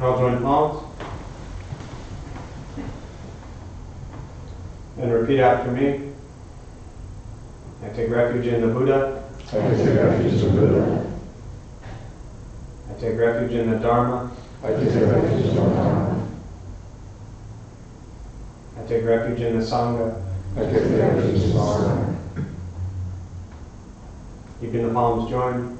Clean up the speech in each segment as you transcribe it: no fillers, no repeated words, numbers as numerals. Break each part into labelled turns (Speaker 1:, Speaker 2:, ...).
Speaker 1: Now join palms. And repeat after me. I take refuge in the Buddha.
Speaker 2: I take refuge in the Buddha.
Speaker 1: I take refuge in the Dharma.
Speaker 2: I take refuge in the Dharma.
Speaker 1: I take refuge in the Sangha.
Speaker 2: I take refuge in the Sangha.
Speaker 1: Keeping the palms joined.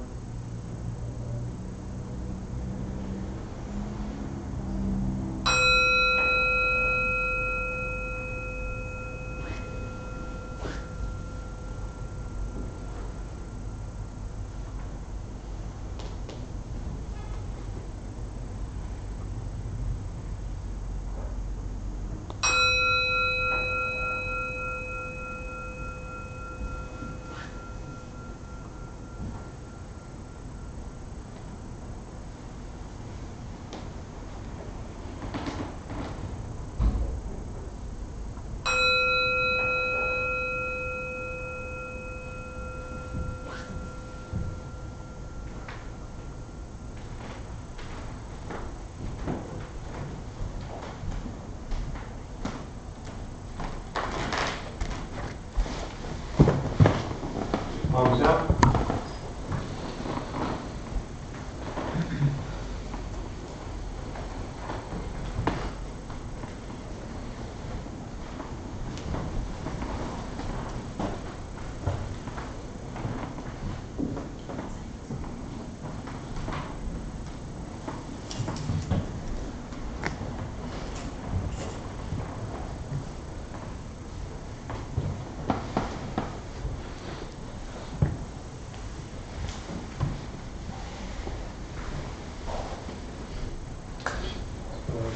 Speaker 1: Palms up.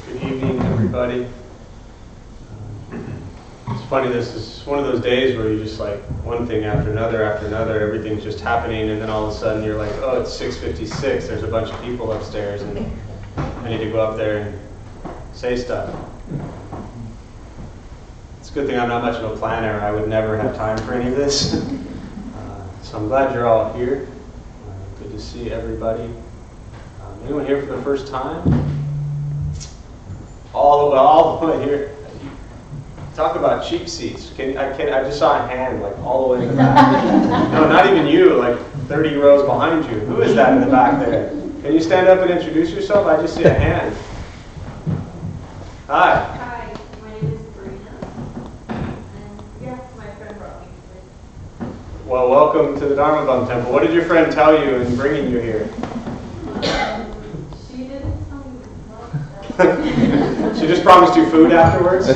Speaker 1: Good evening, everybody. It's funny, this is one of those days where you just like one thing after another, everything's just happening, and then all of a sudden you're like, oh, it's 6:56, there's a bunch of people upstairs, and I need to go up there and say stuff. It's a good thing I'm not much of a planner. I would never have time for any of this. So I'm glad you're all here. Good to see everybody. Anyone here for the first time? All the way here. Talk about cheap seats. I just saw a hand like all the way in the back. No, not even you, like 30 rows behind you. Who is that in the back there? Can you stand up and introduce yourself? I just see a hand. Hi.
Speaker 3: Hi, my name is Sabrina. And yeah, my friend brought me here.
Speaker 1: Well, welcome to the Dharma Bum Temple. What did your friend tell you in bringing you here?
Speaker 3: She didn't tell me much.
Speaker 1: She just promised you food afterwards?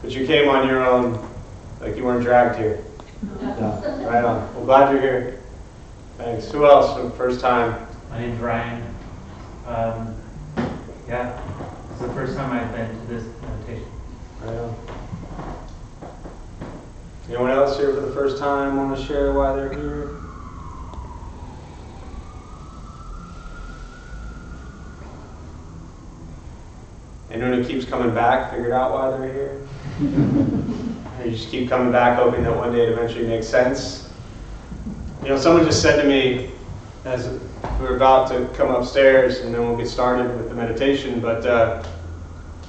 Speaker 1: But you came on your own, like you weren't dragged here. No. Right on. Well, glad you're here. Thanks. Who else for the first time?
Speaker 4: My name's Ryan. Yeah, it's the first time I've been to this meditation.
Speaker 1: Right on. Anyone else here for the first time want to share why they're here? Anyone who keeps coming back figured out why they're here? Or you just keep coming back hoping that one day it eventually makes sense? You know, someone just said to me as we were about to come upstairs, and then we'll get started with the meditation, but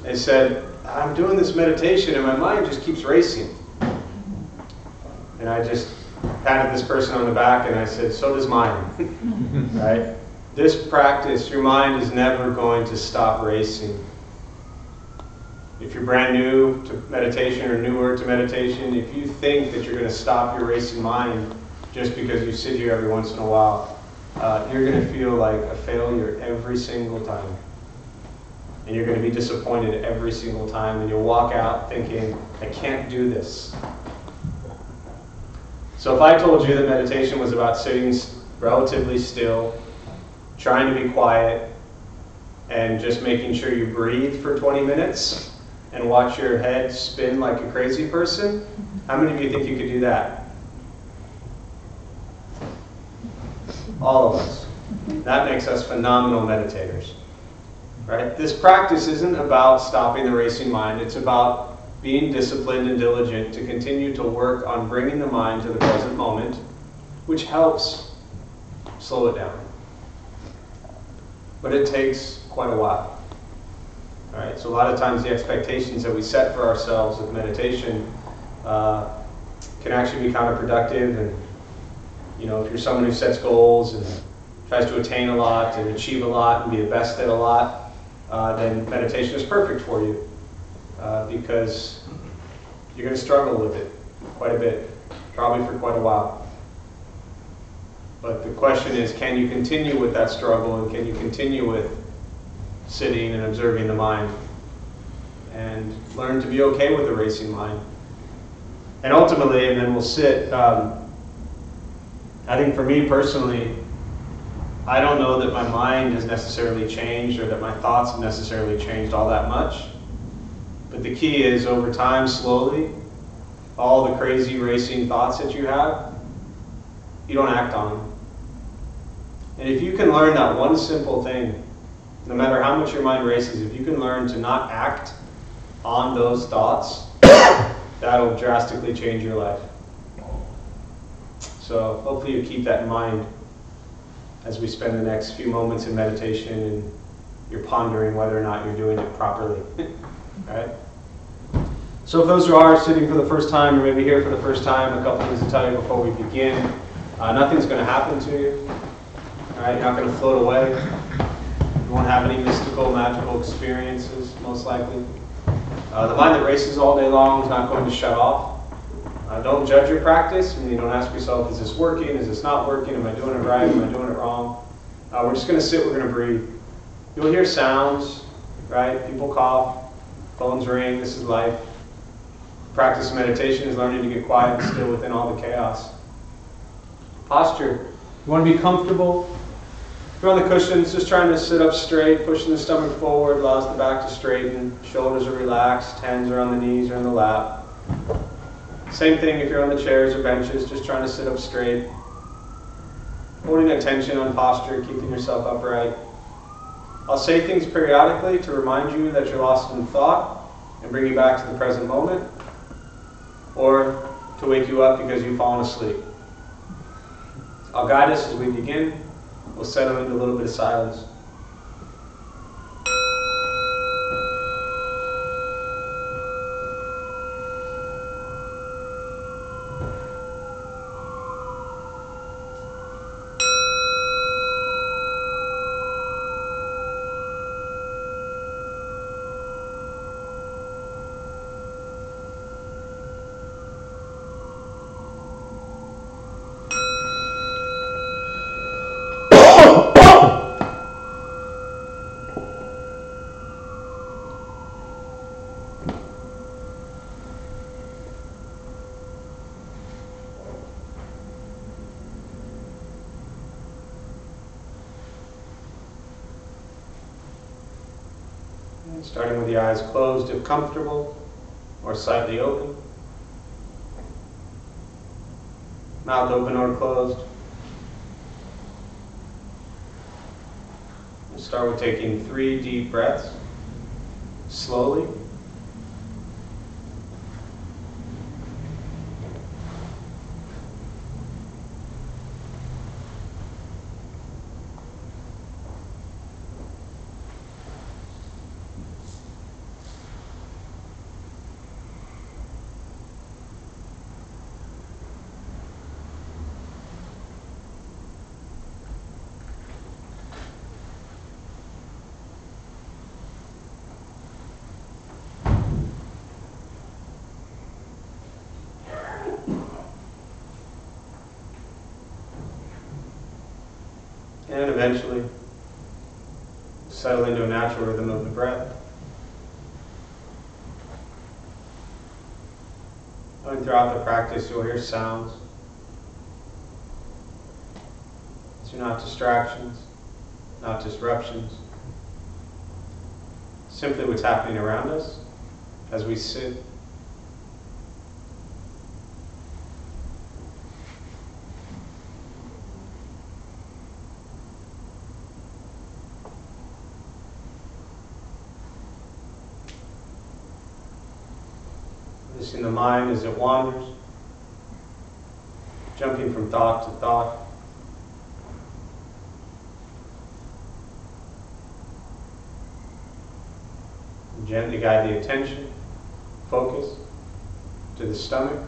Speaker 1: they said, I'm doing this meditation and my mind just keeps racing. And I just patted this person on the back and I said, so does mine. Right? This practice, your mind is never going to stop racing. If you're brand new to meditation or newer to meditation, if you think that you're going to stop your racing mind just because you sit here every once in a while, you're going to feel like a failure every single time. And you're going to be disappointed every single time, and you'll walk out thinking, I can't do this. So if I told you that meditation was about sitting relatively still, trying to be quiet, and just making sure you breathe for 20 minutes, and watch your head spin like a crazy person, how many of you think you could do that? All of us. That makes us phenomenal meditators. Right? This practice isn't about stopping the racing mind. It's about being disciplined and diligent to continue to work on bringing the mind to the present moment, which helps slow it down. but it takes quite a while. All right, so a lot of times the expectations that we set for ourselves with meditation can actually be counterproductive. And if you're someone who sets goals and tries to attain a lot and achieve a lot and be the best at a lot, then meditation is perfect for you because you're going to struggle with it quite a bit, probably for quite a while. But the question is, can you continue with that struggle, and can you continue with sitting and observing the mind and learn to be okay with a racing mind? And ultimately, and then we'll sit, I think for me personally, I don't know that my mind has necessarily changed or that my thoughts have necessarily changed all that much. But the key is, over time, slowly, all the crazy racing thoughts that you have, you don't act on them. And if you can learn that one simple thing, no matter how much your mind races, if you can learn to not act on those thoughts, that'll drastically change your life. So hopefully you keep that in mind as we spend the next few moments in meditation and you're pondering whether or not you're doing it properly. All right? So if those who are sitting for the first time or maybe here for the first time, a couple things to tell you before we begin. Nothing's going to happen to you. All right? You're not going to float away. You won't have any mystical, magical experiences, most likely. The mind that races all day long is not going to shut off. Don't judge your practice. Don't ask yourself, is this working? Is this not working? Am I doing it right? Am I doing it wrong? We're just going to sit. We're going to breathe. You'll hear sounds, right? People cough. Phones ring. This is life. Practice of meditation is learning to get quiet and still within all the chaos. Posture. You want to be comfortable. If you're on the cushions, just trying to sit up straight, pushing the stomach forward, allows the back to straighten. Shoulders are relaxed. Hands are on the knees or in the lap. Same thing if you're on the chairs or benches, just trying to sit up straight. Holding attention on posture, keeping yourself upright. I'll say things periodically to remind you that you're lost in thought and bring you back to the present moment, or to wake you up because you've fallen asleep. I'll guide us as we begin. We'll settle into a little bit of silence. Starting with the eyes closed if comfortable, or slightly open. Mouth open or closed. We'll start with taking 3 deep breaths, slowly. And eventually settle into a natural rhythm of the breath. Going throughout the practice, you'll hear sounds. These are not distractions, not disruptions. Simply what's happening around us as we sit. In the mind as it wanders, jumping from thought to thought. Gently guide the attention, focus, to the stomach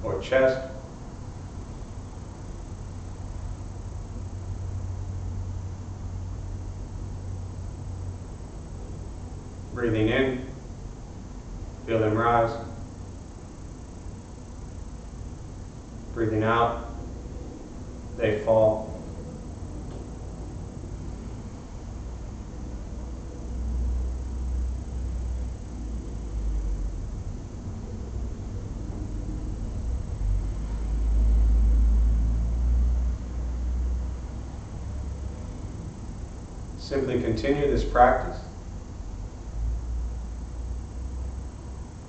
Speaker 1: or chest. Breathing in, feel them rise. Breathing out, they fall. Simply continue this practice,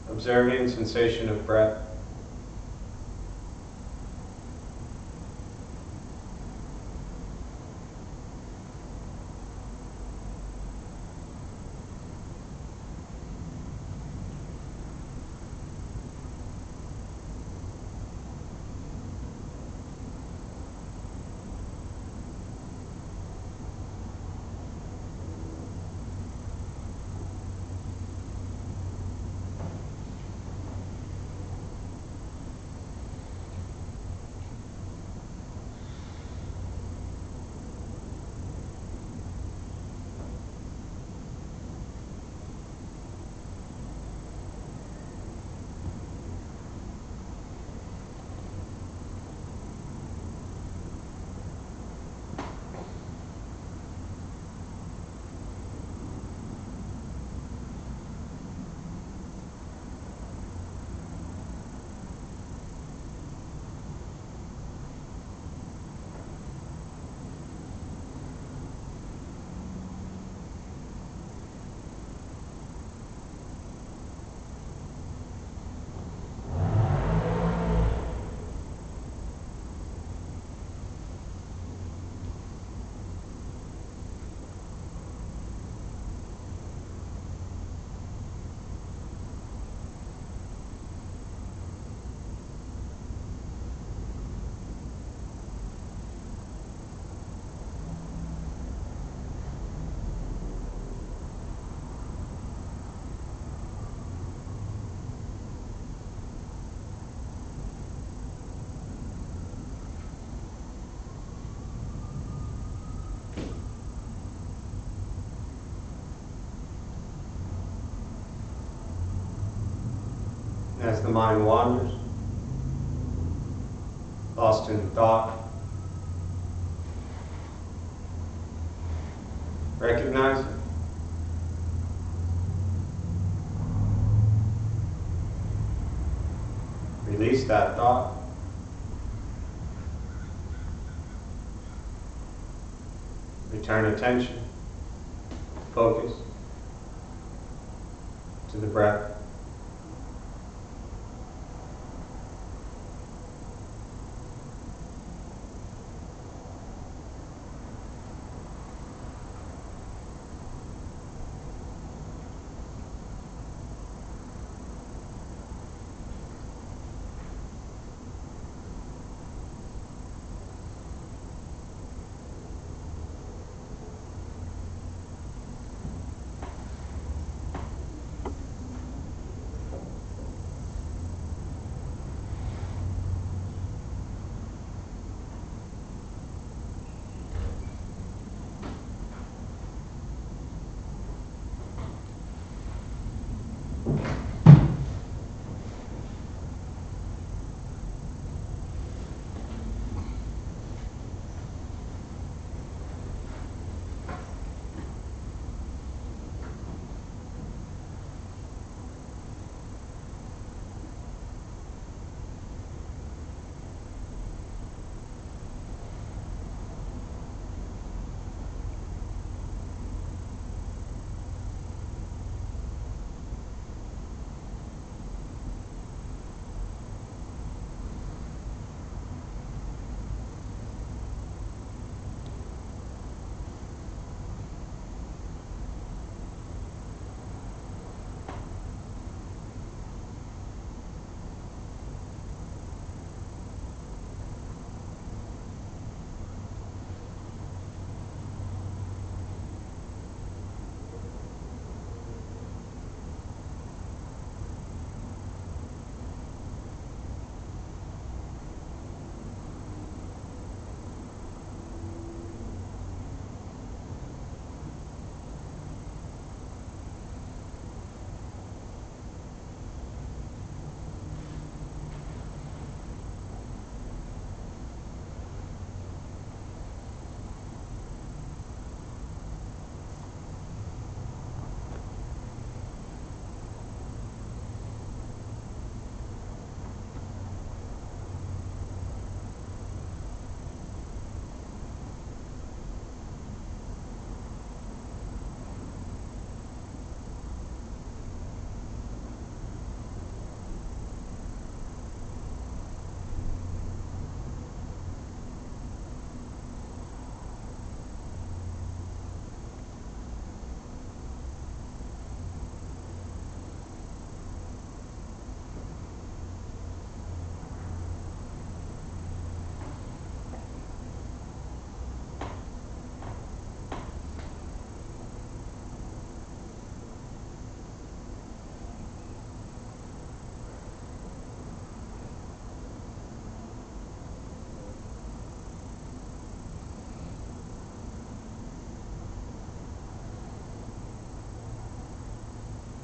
Speaker 1: observing sensation of breath. As the mind wanders, lost in thought, recognize it. Release that thought. Return attention, focus to the breath.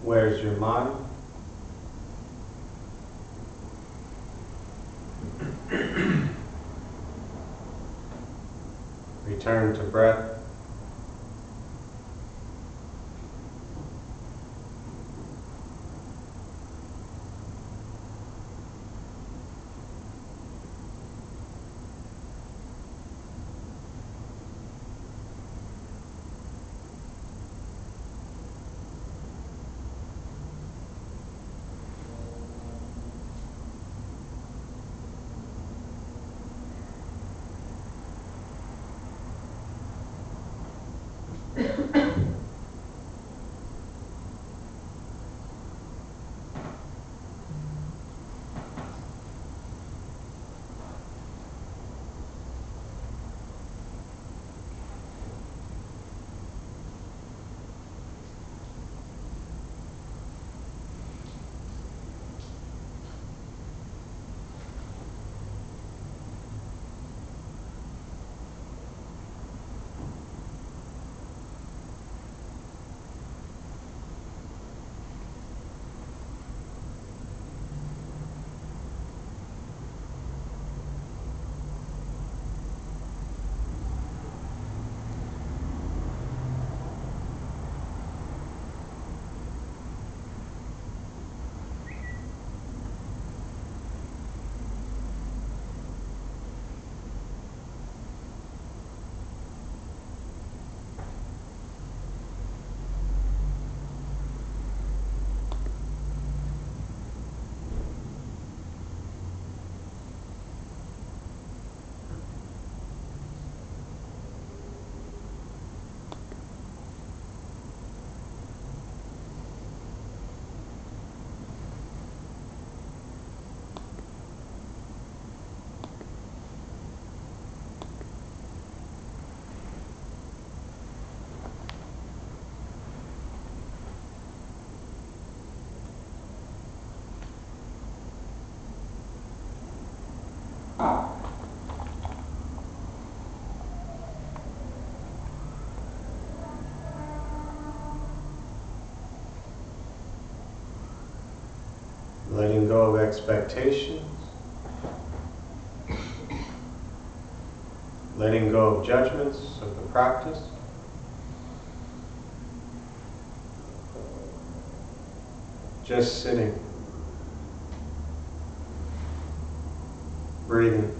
Speaker 1: Where's your mind? Return to breath. Letting go of expectations. Letting go of judgments of the practice. Just sitting. Breathing.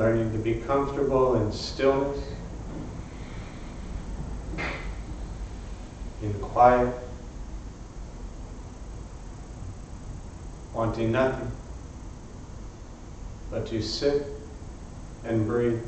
Speaker 1: Learning to be comfortable in stillness, in quiet, wanting nothing but to sit and breathe.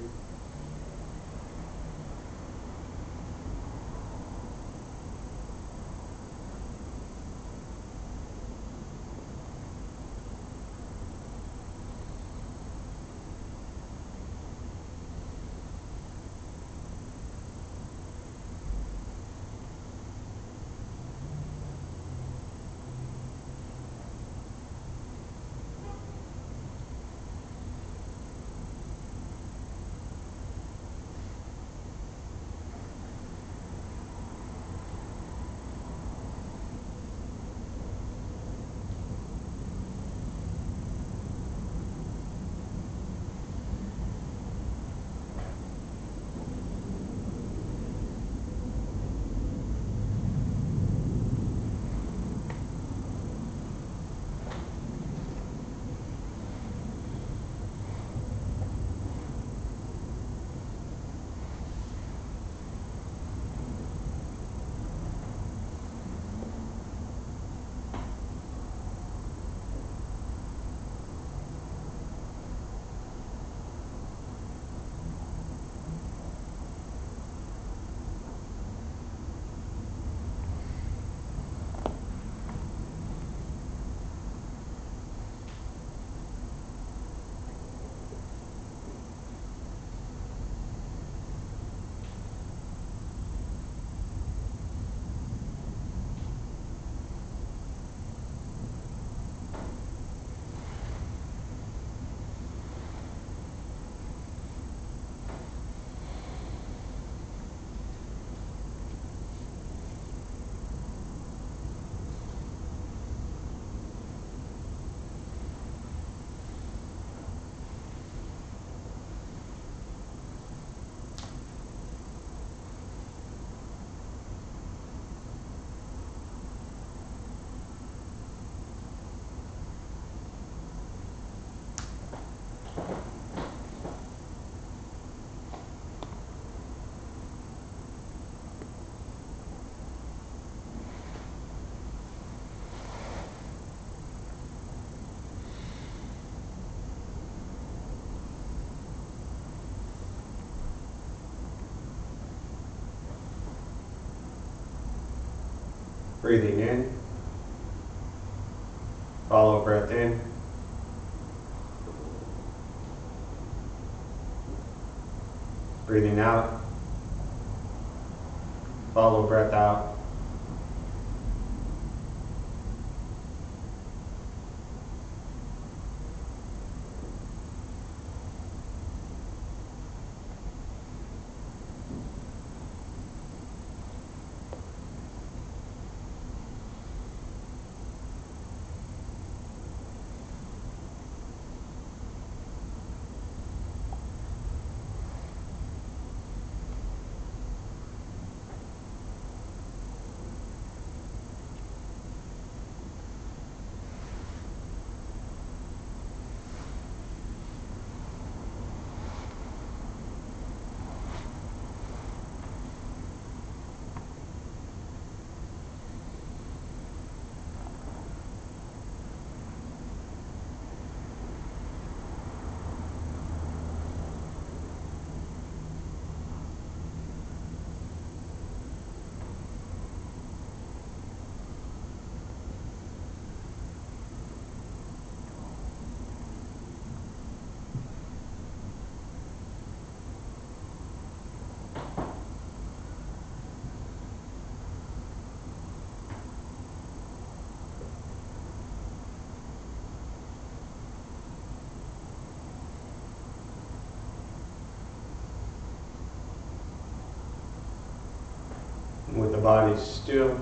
Speaker 1: Breathing in, follow breath in. Breathing out, follow breath out. With the body still,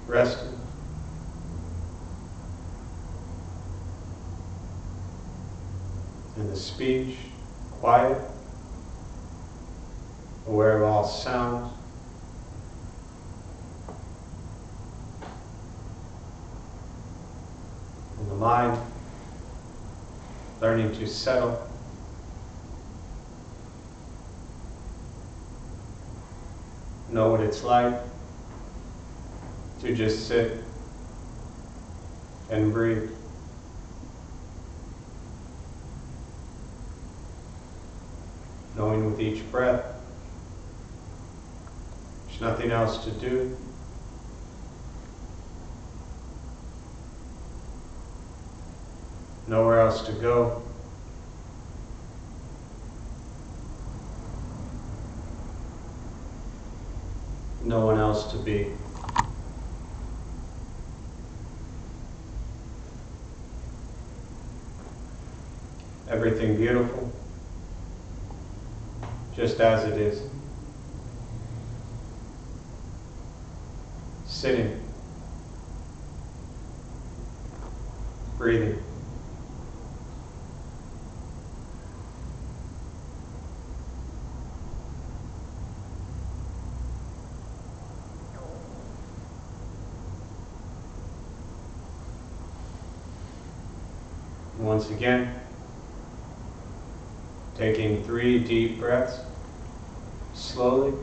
Speaker 1: resting, and the speech quiet, aware of all sounds, and the mind learning to settle. Know what it's like to just sit and breathe. Knowing with each breath, there's nothing else to do. Nowhere else to go. No one else to be. Everything beautiful, just as it is. Sitting, breathing. Once again, taking 3 deep breaths, slowly.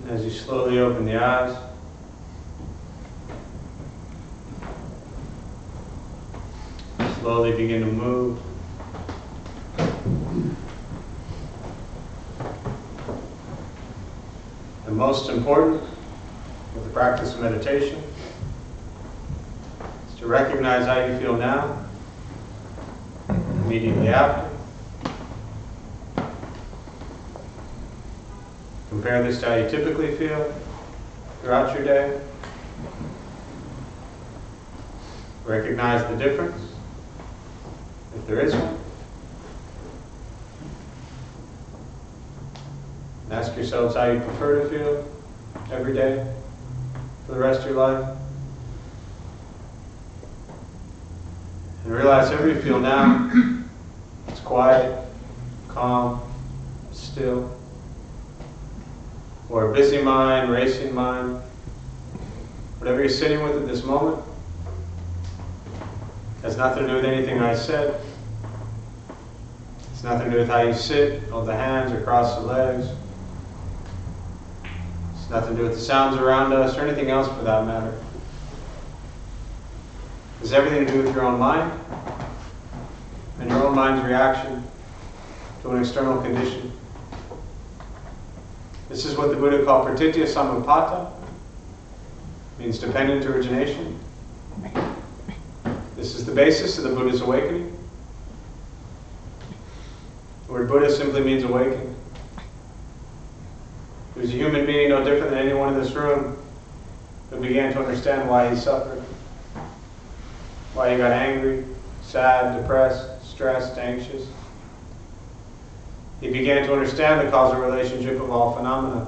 Speaker 1: As you slowly open the eyes, slowly begin to move. And most important, with the practice of meditation, is to recognize how you feel now, immediately after. Compare this to how you typically feel throughout your day. Recognize the difference, if there is one. And ask yourselves how you prefer to feel every day for the rest of your life. And realize however you feel now, it's quiet, calm, still. Or a busy mind, racing mind, whatever you're sitting with at this moment, has nothing to do with anything I said. It's nothing to do with how you sit, hold the hands or cross the legs. It's nothing to do with the sounds around us or anything else for that matter. It's everything to do with your own mind and your own mind's reaction to an external condition. This is what the Buddha called pratitya samutpata, means dependent origination. This is the basis of the Buddha's awakening. The word Buddha simply means awakened. He was a human being no different than anyone in this room who began to understand why he suffered. Why you got angry, sad, depressed, stressed, anxious. He began to understand the causal relationship of all phenomena.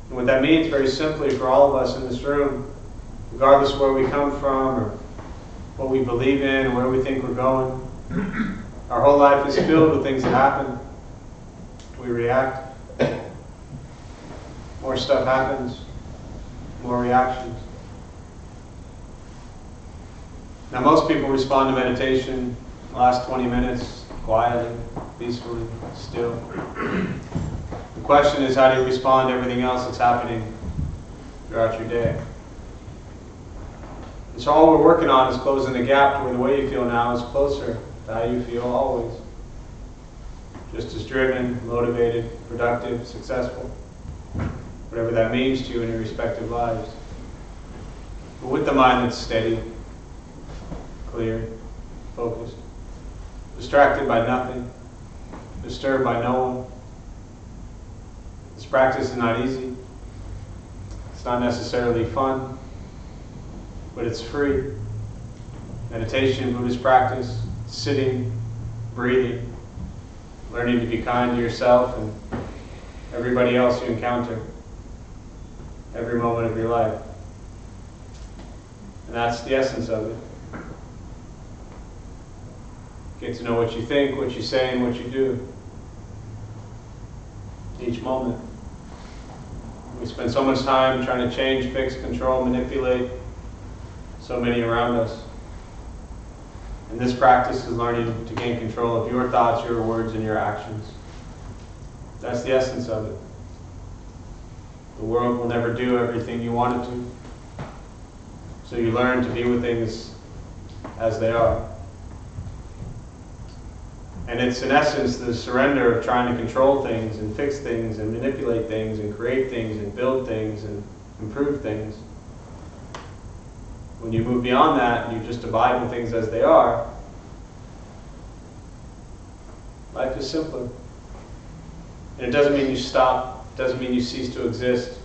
Speaker 1: And what that means, very simply, for all of us in this room, regardless of where we come from or what we believe in or where we think we're going, our whole life is filled with things that happen. We react. More stuff happens. More reactions. Now, most people respond to meditation the last 20 minutes, quietly, peacefully, still. The question is, how do you respond to everything else that's happening throughout your day? And so all we're working on is closing the gap to where the way you feel now is closer to how you feel always. Just as driven, motivated, productive, successful. Whatever that means to you in your respective lives. But with the mind that's steady, clear, focused, distracted by nothing, disturbed by no one. This practice is not easy. It's not necessarily fun, but it's free. Meditation, Buddhist practice, sitting, breathing, learning to be kind to yourself and everybody else you encounter, every moment of your life. And that's the essence of it. Get to know what you think, what you say, and what you do. Each moment. We spend so much time trying to change, fix, control, manipulate so many around us. And this practice is learning to gain control of your thoughts, your words, and your actions. That's the essence of it. The world will never do everything you want it to. So you learn to be with things as they are. And it's in essence the surrender of trying to control things and fix things and manipulate things and create things and build things and improve things. When you move beyond that and you just abide with things as they are, life is simpler. And it doesn't mean you stop, it doesn't mean you cease to exist.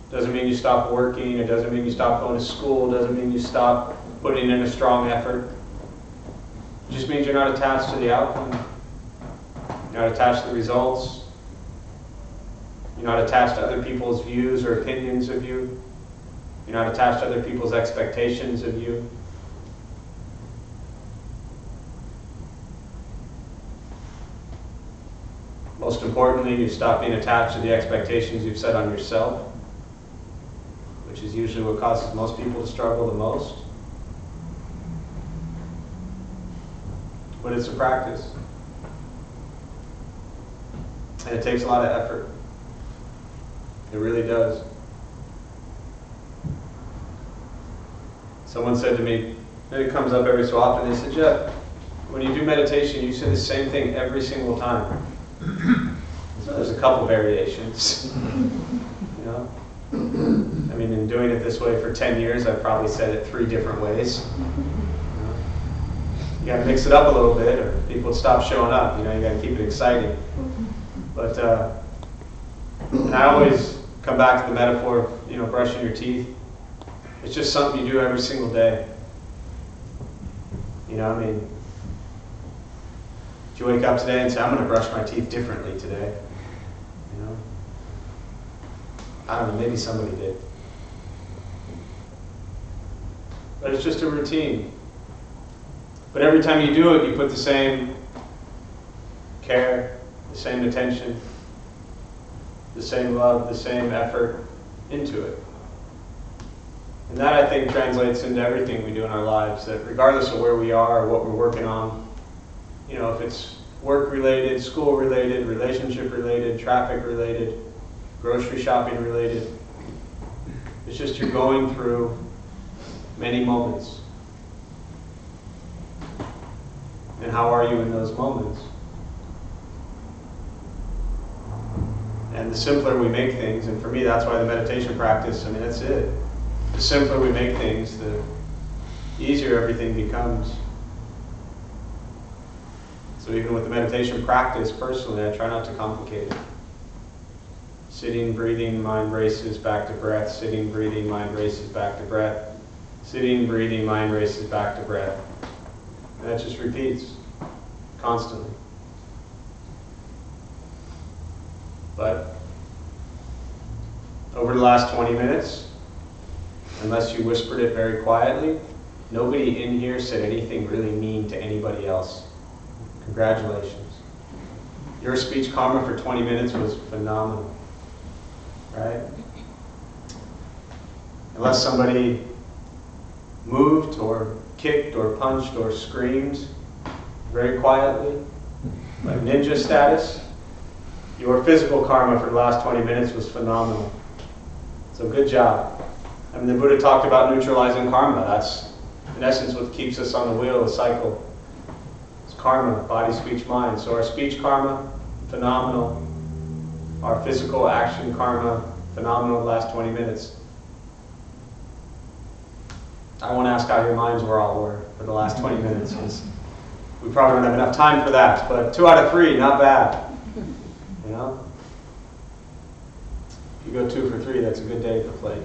Speaker 1: It doesn't mean you stop working, it doesn't mean you stop going to school, it doesn't mean you stop putting in a strong effort. It just means you're not attached to the outcome. You're not attached to the results. You're not attached to other people's views or opinions of you. You're not attached to other people's expectations of you. Most importantly, you stop being attached to the expectations you've set on yourself, which is usually what causes most people to struggle the most. But it's a practice. And it takes a lot of effort. It really does. Someone said to me, and it comes up every so often, they said, Jeff, when you do meditation, you say the same thing every single time. So there's a couple variations. You know? I mean, in doing it this way for 10 years, I've probably said it 3 different ways. You got to mix it up a little bit, or people would stop showing up. You know, you got to keep it exciting. But and I always come back to the metaphor of, you know, brushing your teeth. It's just something you do every single day. You know, I mean, if you wake up today and say, I'm going to brush my teeth differently today, you know, I don't know, maybe somebody did. But it's just a routine. But every time you do it, you put the same care, the same attention, the same love, the same effort into it. And that, I think, translates into everything we do in our lives, that regardless of where we are or what we're working on, you know, if it's work-related, school-related, relationship-related, traffic-related, grocery shopping-related, it's just you're going through many moments. And how are you in those moments? And the simpler we make things, and for me that's why the meditation practice, I mean, that's it. The simpler we make things, the easier everything becomes. So even with the meditation practice, personally, I try not to complicate it. Sitting, breathing, mind races back to breath. Sitting, breathing, mind races back to breath. Sitting, breathing, mind races back to breath. And that just repeats constantly. But over the last 20 minutes, unless you whispered it very quietly, nobody in here said anything really mean to anybody else. Congratulations. Your speech karma for 20 minutes was phenomenal, right? Unless somebody moved or kicked or punched or screamed very quietly, like ninja status, your physical karma for the last 20 minutes was phenomenal. So good job. I mean, the Buddha talked about neutralizing karma. That's, in essence, what keeps us on the wheel, the cycle. It's karma, body, speech, mind. So our speech karma, phenomenal. Our physical action karma, phenomenal the last 20 minutes. I won't ask how your minds all were for the last 20 minutes, because we probably don't have enough time for that. But 2 out of 3, not bad. You know? If you go 2 for 3, that's a good day at the plate.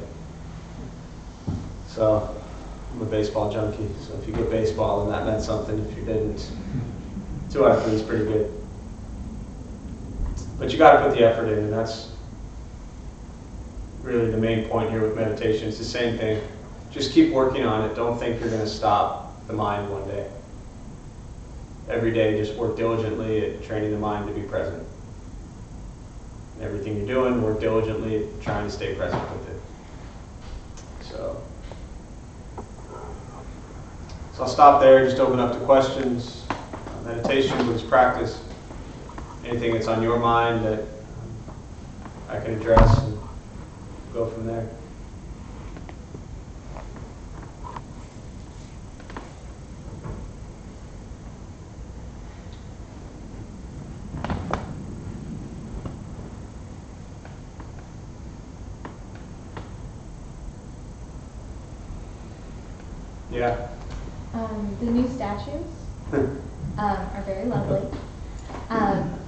Speaker 1: So, I'm a baseball junkie, so if you get baseball, then that meant something. If you didn't, 2 out of 3 is pretty good. But you got to put the effort in, and that's really the main point here with meditation. It's the same thing. Just keep working on it. Don't think you're going to stop the mind one day. Every day, just work diligently at training the mind to be present. Everything you're doing, work diligently at trying to stay present with it. So I'll stop there, just open up to questions, meditation, Buddhist practice, anything that's on your mind that I can address, and go from there. Yeah.
Speaker 5: The new statues are very lovely.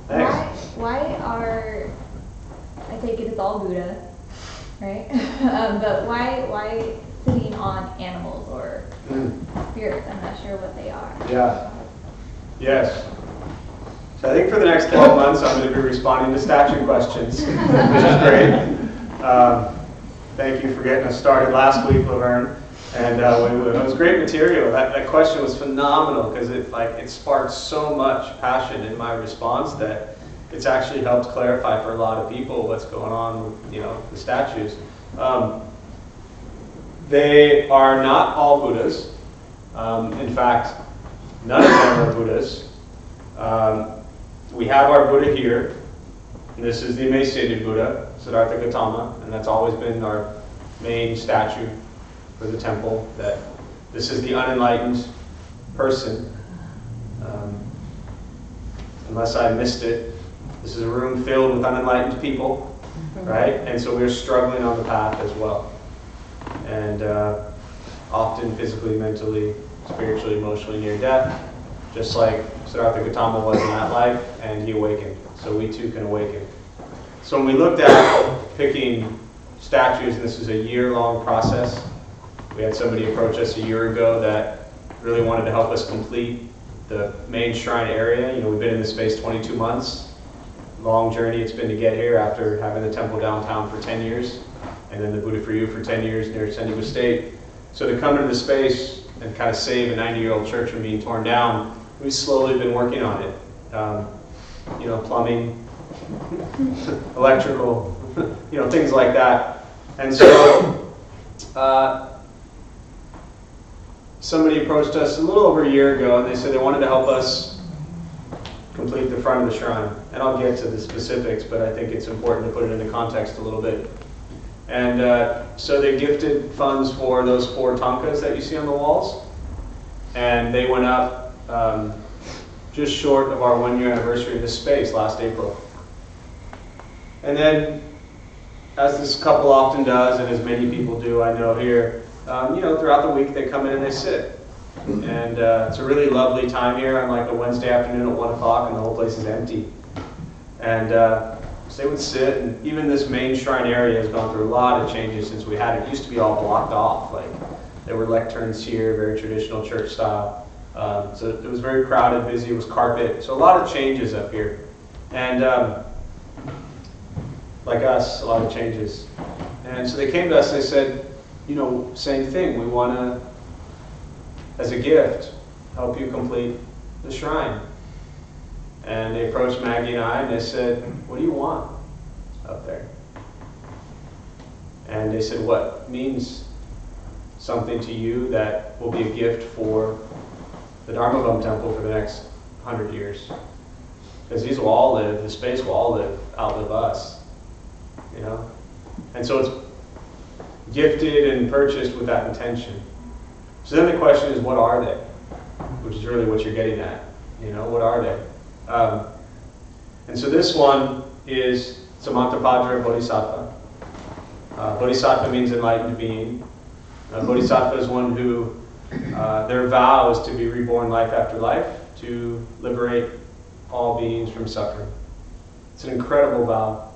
Speaker 1: Thanks.
Speaker 5: Why are, I take it it's all Buddha, right? But why sitting on animals or spirits? I'm not sure what they are.
Speaker 1: Yeah. Yes. So I think for the next 12 months, I'm going to be responding to statue questions, which is great. Thank you for getting us started last week, Laverne. And it was great material. That question was phenomenal, because it sparked so much passion in my response that it's actually helped clarify for a lot of people what's going on with, the statues. They are not all Buddhas. In fact, none of them are Buddhas. We have our Buddha here. And this is the emaciated Buddha, Siddhartha Gautama, and that's always been our main statue for the temple. That this is the unenlightened person. Unless I missed it, this is a room filled with unenlightened people, right? And so we're struggling on the path as well. And often physically, mentally, spiritually, emotionally near death, just like Siddhartha Gautama was in that life, and he awakened. So we too can awaken. So when we looked at picking statues, and this is a year-long process, we had somebody approach us a year ago that really wanted to help us complete the main shrine area. We've been in this space 22 months. Long journey it's been to get here after having the temple downtown for 10 years, and then the Buddha for You for 10 years near San Diego State. So to come into the space and kind of save a 90-year-old church from being torn down, we've slowly been working on it. Plumbing, electrical, things like that. And so somebody approached us a little over a year ago, and they said they wanted to help us complete the front of the shrine. And I'll get to the specifics, but I think it's important to put it into context a little bit. And so they gifted funds for those 4 tankas that you see on the walls. And they went up just short of our 1-year anniversary of this space last April. And then, as this couple often does, and as many people do, I know here, throughout the week they come in and they sit. And it's a really lovely time here on like a Wednesday afternoon at 1 o'clock, and the whole place is empty. And so they would sit, and even this main shrine area has gone through a lot of changes since we had it. It used to be all blocked off. Like There were lecterns here, very traditional church style. So it was very crowded, busy. It was carpet. So a lot of changes up here. And like us, a lot of changes. And so they came to us and they said, same thing. We want to, as a gift, help you complete the shrine. And they approached Maggie and I and they said, what do you want up there? And they said, what means something to you that will be a gift for the Dharma Vow temple for the next 100 years? Because these will all live, the space will all outlive us. And so it's gifted and purchased with that intention. So then the question is, what are they? Which is really what you're getting at. What are they? And so this one is Samantabhadra Bodhisattva. Bodhisattva means enlightened being. Bodhisattva is one who, their vow is to be reborn life after life, to liberate all beings from suffering. It's an incredible vow.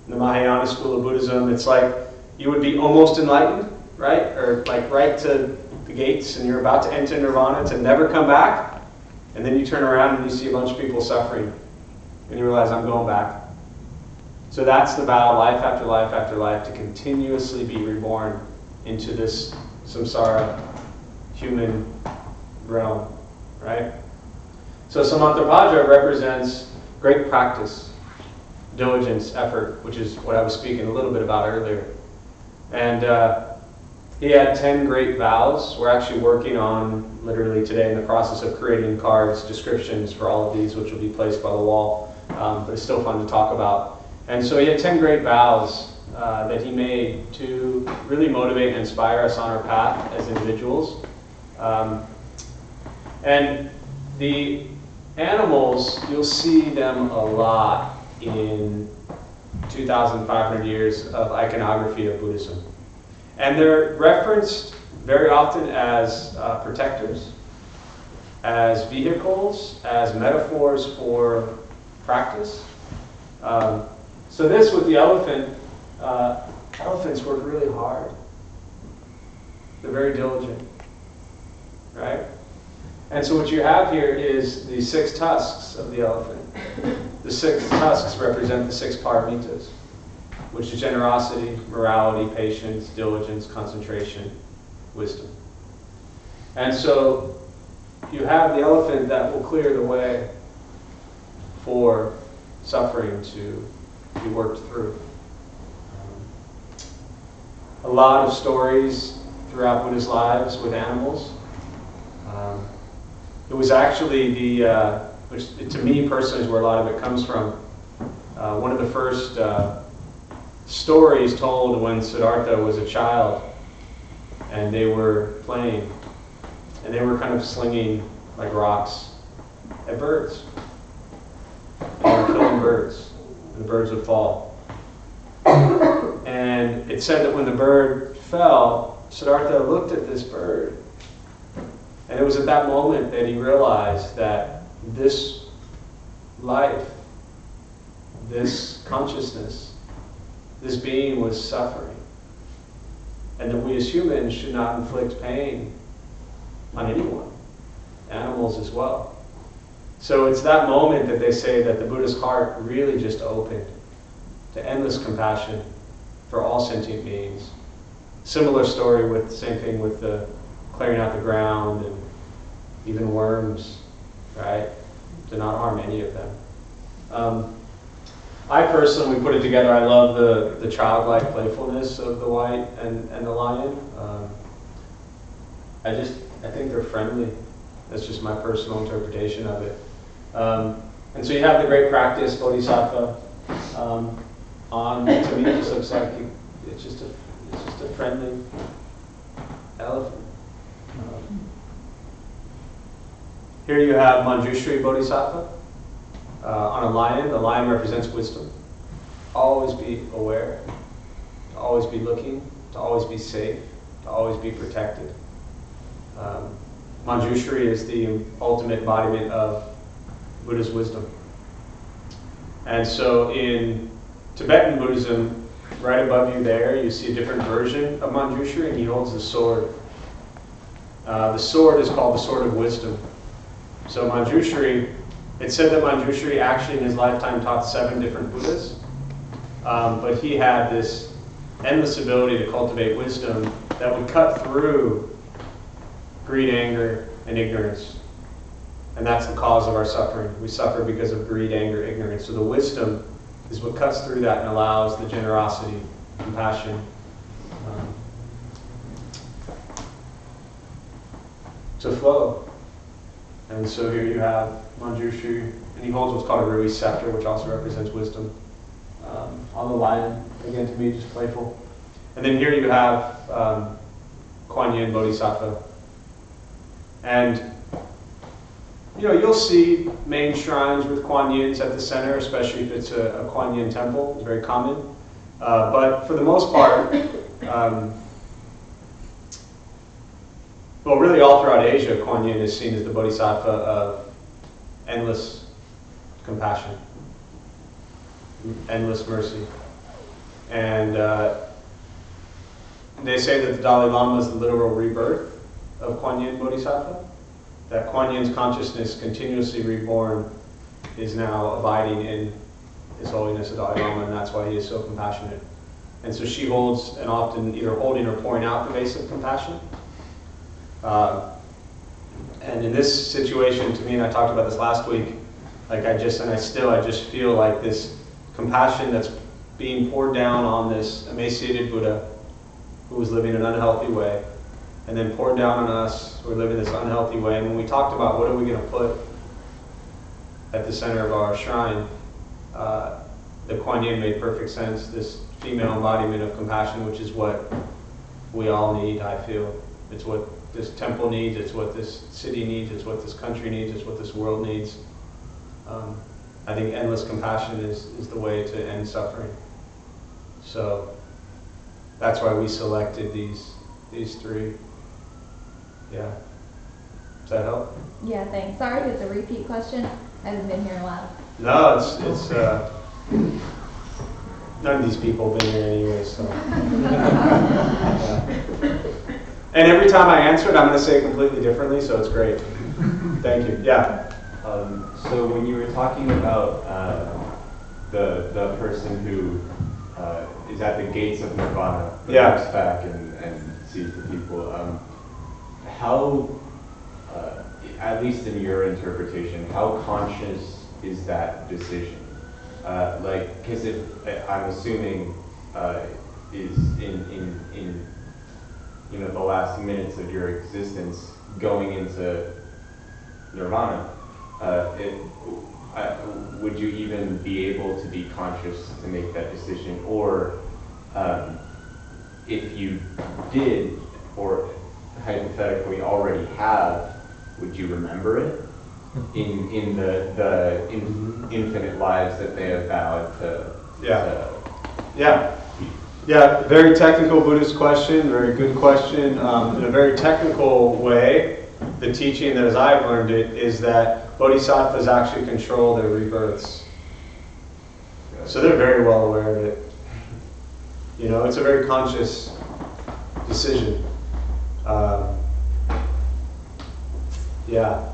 Speaker 1: In the Mahayana school of Buddhism, it's like you would be almost enlightened, right? Or like right to the gates and you're about to enter nirvana to never come back. And then you turn around and you see a bunch of people suffering. And you realize, I'm going back. So that's the vow, life after life after life, to continuously be reborn into this samsara human realm, right? So Samantabhadra represents great practice, diligence, effort, which is what I was speaking a little bit about earlier. And he had 10 great vows. We're actually working on, literally today, in the process of creating cards, descriptions for all of these, which will be placed by the wall. But it's still fun to talk about. And so he had 10 great vows that he made to really motivate and inspire us on our path as individuals. And the animals, you'll see them a lot in 2,500 years of iconography of Buddhism. And they're referenced very often as protectors, as vehicles, as metaphors for practice. So this with the elephant, elephants work really hard. They're very diligent, right? And so what you have here is the 6 tusks of the elephant. The 6 tusks represent the 6 paramitas, which is generosity, morality, patience, diligence, concentration, wisdom. And so you have the elephant that will clear the way for suffering to be worked through. A lot of stories throughout Buddha's lives with animals. It was actually which to me personally is where a lot of it comes from. One of the first stories told when Siddhartha was a child and they were playing and they were kind of slinging like rocks at birds. They were killing birds and the birds would fall. And it said that when the bird fell, Siddhartha looked at this bird and it was at that moment that he realized that this life, this consciousness, this being was suffering. And that we as humans should not inflict pain on anyone, animals as well. So it's that moment that they say that the Buddha's heart really just opened to endless compassion for all sentient beings. Similar story with, same thing with the clearing out the ground and even worms, right? To not harm any of them. I personally put it together. I love the childlike playfulness of the white and the lion. I think they're friendly. That's just my personal interpretation of it. And so you have the great practice, Bodhisattva. To me, it just looks like it's just a friendly elephant. Here you have Manjushri Bodhisattva on a lion. The lion represents wisdom. Always be aware, to always be looking, to always be safe, to always be protected. Manjushri is the ultimate embodiment of Buddha's wisdom. And so in Tibetan Buddhism, right above you there, you see a different version of Manjushri, and he holds the sword. The sword is called the sword of wisdom. So Manjushri, it's said that Manjushri actually in his lifetime taught 7 different Buddhas, but he had this endless ability to cultivate wisdom that would cut through greed, anger, and ignorance. And that's the cause of our suffering. We suffer because of greed, anger, ignorance. So the wisdom is what cuts through that and allows the generosity, compassion, to flow. And so here you have Manjushri, and he holds what's called a Rui scepter, which also represents wisdom, on the lion. Again, to me, just playful. And then here you have Quan Yin Bodhisattva. And you'll see main shrines with Quan Yins at the center, especially if it's a Quan Yin temple. It's very common. But for the most part, well, really all throughout Asia, Quan Yin is seen as the Bodhisattva of endless compassion, endless mercy. And they say that the Dalai Lama is the literal rebirth of Quan Yin Bodhisattva. That Quan Yin's consciousness, continuously reborn, is now abiding in His Holiness the Dalai Lama, and that's why he is so compassionate. And so she holds, and often either holding or pouring out the vase of compassion. And in this situation, to me, and I talked about this last week, I just feel like this compassion that's being poured down on this emaciated Buddha who was living an unhealthy way, and then poured down on us who are living this unhealthy way. And when we talked about what are we going to put at the center of our shrine, the Quan Yin made perfect sense. This female embodiment of compassion, which is what we all need, I feel. It's what this temple needs, it's what this city needs, it's what this country needs, it's what this world needs. I think endless compassion is the way to end suffering. So that's why we selected these 3. Yeah. Does that help?
Speaker 5: Yeah, thanks. Sorry if it's a repeat question. I haven't been here in a while.
Speaker 1: No, it's none of these people have been here anyway, so. Yeah. And every time I answer it, I'm going to say it completely differently, so it's great. Thank you. Yeah.
Speaker 6: So when you were talking about the person who is at the gates of nirvana, but
Speaker 1: Yeah.
Speaker 6: looks back and sees the people, how, at least in your interpretation, how conscious is that decision? Because I'm assuming is in the last minutes of your existence going into nirvana, would you even be able to be conscious to make that decision? Or if you did, or hypothetically already have, would you remember it in the infinite lives that they have vowed to?
Speaker 1: Yeah, very technical Buddhist question, very good question. In a very technical way, the teaching that as I've learned it is that bodhisattvas actually control their rebirths. So they're very well aware of it. It's a very conscious decision. Yeah,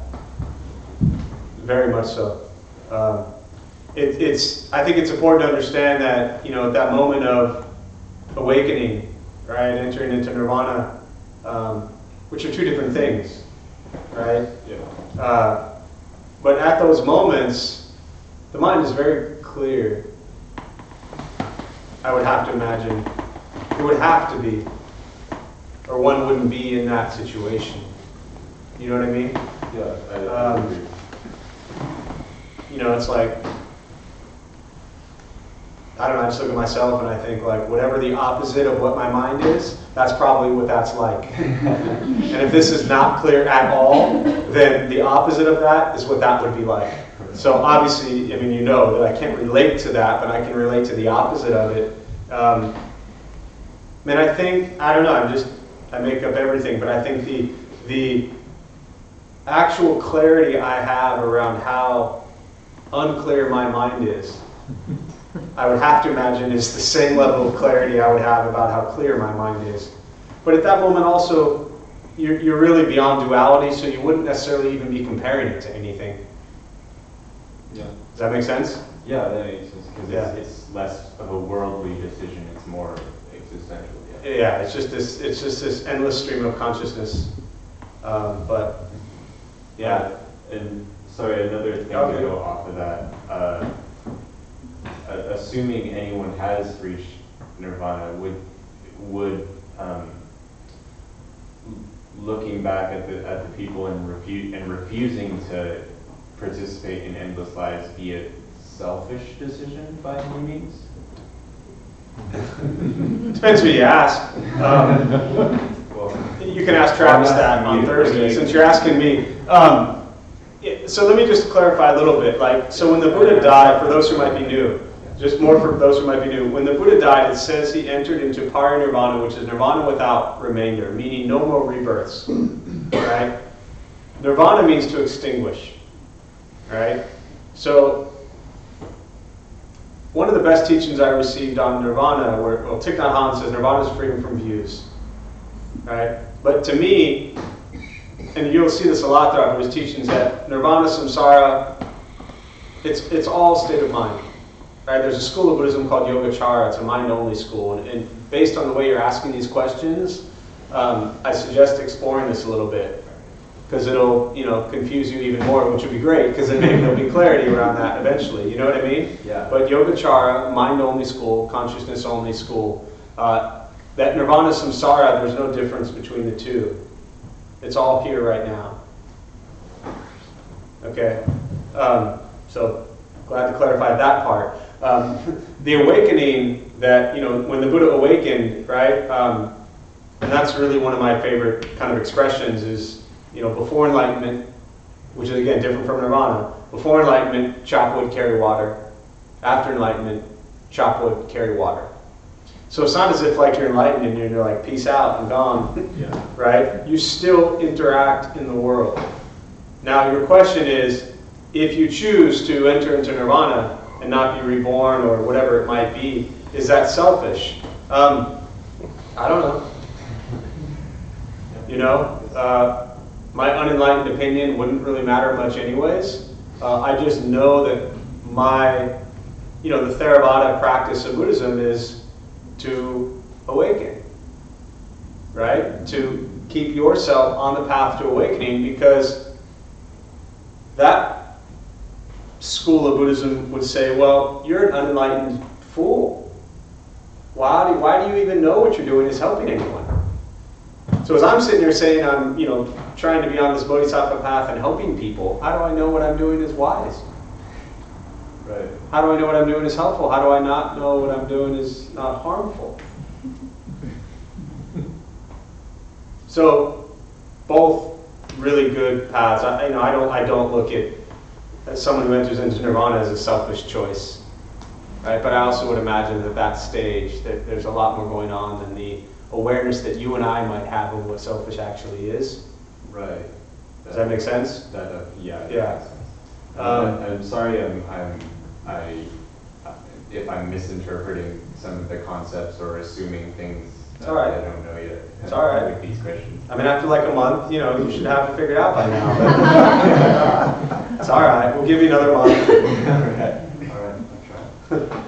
Speaker 1: very much so. I think it's important to understand that, at that moment of awakening, right, entering into nirvana, which are 2 different things, right?
Speaker 6: Yeah.
Speaker 1: But at those moments, the mind is very clear. I would have to imagine. It would have to be, or one wouldn't be in that situation. You know what I mean?
Speaker 6: Yeah, I agree.
Speaker 1: It's like, I don't know, I just look at myself and I think whatever the opposite of what my mind is, that's probably what that's like. And if this is not clear at all, then the opposite of that is what that would be like. So obviously, that I can't relate to that, but I can relate to the opposite of it. I think, I don't know, I make up everything, but I think the actual clarity I have around how unclear my mind is, I would have to imagine is the same level of clarity I would have about how clear my mind is. But at that moment also, you're really beyond duality, so you wouldn't necessarily even be comparing it to anything.
Speaker 6: Yeah.
Speaker 1: Does that make sense?
Speaker 6: Yeah, that makes sense, because
Speaker 1: Yeah.
Speaker 6: it's less of a worldly decision, it's more existential. Yeah.
Speaker 1: Yeah, it's just this endless stream of consciousness. But yeah,
Speaker 6: And sorry, another thing
Speaker 1: Okay.
Speaker 6: to go off of that. Assuming anyone has reached nirvana, would looking back at the people and refusing to participate in endless lives be a selfish decision by human beings?
Speaker 1: depends who you ask.
Speaker 6: Well,
Speaker 1: You can ask Travis that on Thursday, since you're asking me. So let me just clarify a little bit. So when the Buddha died, for those who might be new, just more for those who might be new, when the Buddha died, it says he entered into parinirvana, which is nirvana without remainder, meaning no more rebirths. Right? Nirvana means to extinguish. Right? So one of the best teachings I received on nirvana, Thich Nhat Hanh says nirvana is freedom from views. Right? But to me, and you'll see this a lot throughout his teachings, that nirvana, samsara, it's all state of mind. Right? There's a school of Buddhism called Yogacara. It's a mind-only school, and based on the way you're asking these questions, I suggest exploring this a little bit, because it'll confuse you even more, which would be great, because then maybe there'll be clarity around that eventually. You know what I mean?
Speaker 6: Yeah.
Speaker 1: But Yogacara, mind-only school, consciousness-only school. That nirvana, samsara, there's no difference between the two. It's all here right now. Okay? So glad to clarify that part. The awakening that, when the Buddha awakened, right? And that's really one of my favorite kind of expressions is, before enlightenment, which is again different from nirvana. Before enlightenment, chop wood, carry water. After enlightenment, chop wood, carry water. So it's not as if you're enlightened and you're like, peace out and gone,
Speaker 6: Yeah.
Speaker 1: right? You still interact in the world. Now your question is, if you choose to enter into nirvana and not be reborn or whatever it might be, is that selfish? I don't know. My unenlightened opinion wouldn't really matter much anyways. I just know that the Theravada practice of Buddhism is to awaken, right? To keep yourself on the path to awakening, because that school of Buddhism would say, well, you're an unenlightened fool. Why do you even know what you're doing is helping anyone? So as I'm sitting here saying I'm, trying to be on this Bodhisattva path and helping people, how do I know what I'm doing is wise?
Speaker 6: Right.
Speaker 1: How do I know what I'm doing is helpful? How do I not know what I'm doing is not harmful? So, both really good paths. I don't look at someone who enters into nirvana as a selfish choice, right? But I also would imagine that that stage, that there's a lot more going on than the awareness that you and I might have of what selfish actually is.
Speaker 6: Right.
Speaker 1: Does that make sense?
Speaker 6: Yeah.
Speaker 1: Yeah.
Speaker 6: I'm sorry. If I'm misinterpreting some of the concepts or assuming things
Speaker 1: It's all right.
Speaker 6: I don't know yet.
Speaker 1: It's all right.
Speaker 6: With these questions.
Speaker 1: I mean, after like a month, you should have it figured out by now. But it's all right. We'll give you another month.
Speaker 6: All right. I'll try.